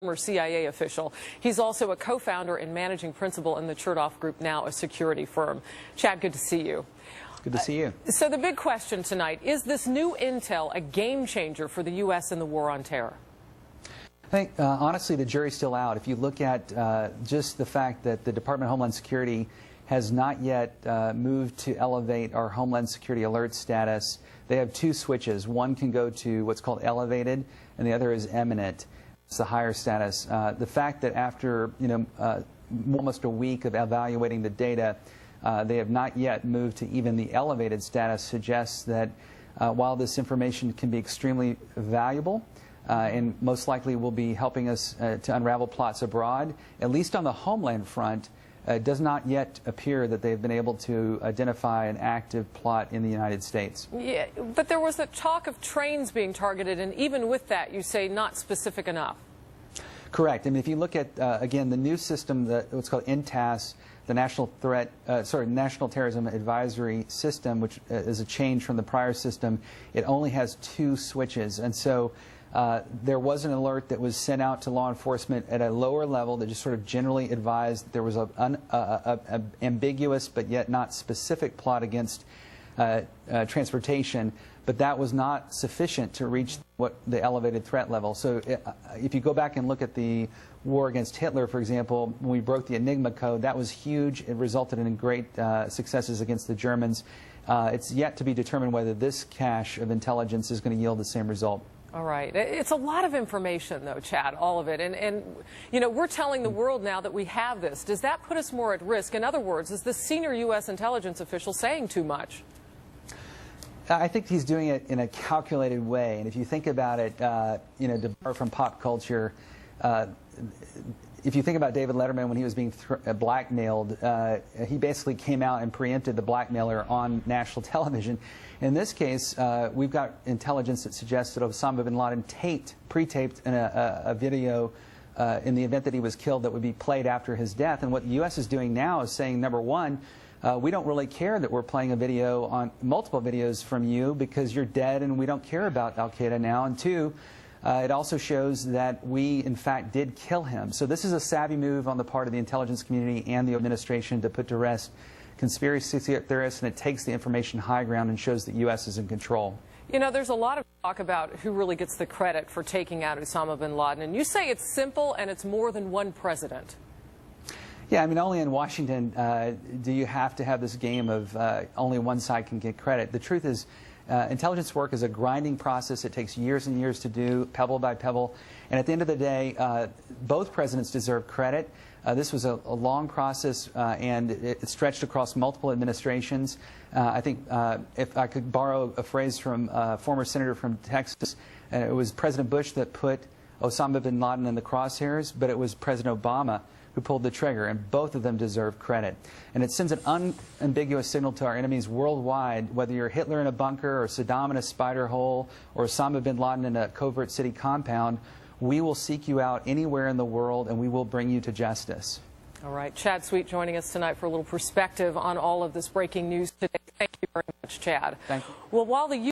former CIA official. He's also a co-founder and managing principal in the Chertoff Group, now a security firm. Chad, good to see you. Good to see you. So the big question tonight, is this new intel a game changer for the U.S. in the war on terror? I think, honestly, the jury's still out. If you look at just the fact that the Department of Homeland Security has not yet moved to elevate our Homeland Security alert status, they have two switches. One can go to what's called elevated, and the other is eminent. It's the higher status. The fact that after almost a week of evaluating the data, they have not yet moved to even the elevated status suggests that while this information can be extremely valuable and most likely will be helping us to unravel plots abroad, at least on the homeland front, it does not yet appear that they've been able to identify an active plot in the United States. Yeah, but there was a talk of trains being targeted, and even with that, you say not specific enough. Correct. I mean, if you look at, again, the new system, what's called NTAS, the National Terrorism Advisory System, which is a change from the prior system, it only has two switches. And so there was an alert that was sent out to law enforcement at a lower level that just sort of generally advised that there was an ambiguous but yet not specific plot against transportation, but that was not sufficient to reach the elevated threat level. So if you go back and look at the war against Hitler, for example, when we broke the Enigma code, that was huge. It resulted in great successes against the Germans. It's yet to be determined whether this cache of intelligence is going to yield the same result. All right. It's a lot of information, though, Chad, all of it. And you know, we're telling the world now that we have this. Does that put us more at risk? In other words, is the senior U.S. intelligence official saying too much? I think he's doing it in a calculated way. And if you think about it, to borrow from pop culture, if you think about David Letterman when he was being blackmailed, he basically came out and preempted the blackmailer on national television. In this case, we've got intelligence that suggests that Osama bin Laden pre-taped a video in the event that he was killed that would be played after his death. And what the U.S. is doing now is saying, number one, we don't really care that we're playing a video on multiple videos from you because you're dead and we don't care about al-Qaeda now. And two, it also shows that we, in fact, did kill him. So this is a savvy move on the part of the intelligence community and the administration to put to rest conspiracy theorists, and it takes the information high ground and shows that U.S. is in control. You know, there's a lot of talk about who really gets the credit for taking out Osama bin Laden, and you say it's simple and it's more than one president. Yeah, I mean, only in Washington do you have to have this game of only one side can get credit. The truth is, intelligence work is a grinding process. It takes years and years to do, pebble by pebble. And at the end of the day, both presidents deserve credit. This was a long process, and it stretched across multiple administrations. I think if I could borrow a phrase from a former senator from Texas, it was President Bush that put Osama bin Laden in the crosshairs, but it was President Obama who pulled the trigger, and both of them deserve credit. And it sends an unambiguous signal to our enemies worldwide, whether you're Hitler in a bunker or Saddam in a spider hole or Osama bin Laden in a covert city compound, we will seek you out anywhere in the world and we will bring you to justice. All right. Chad Sweet joining us tonight for a little perspective on all of this breaking news today. Thank you very much, Chad. Thank you. Well, while the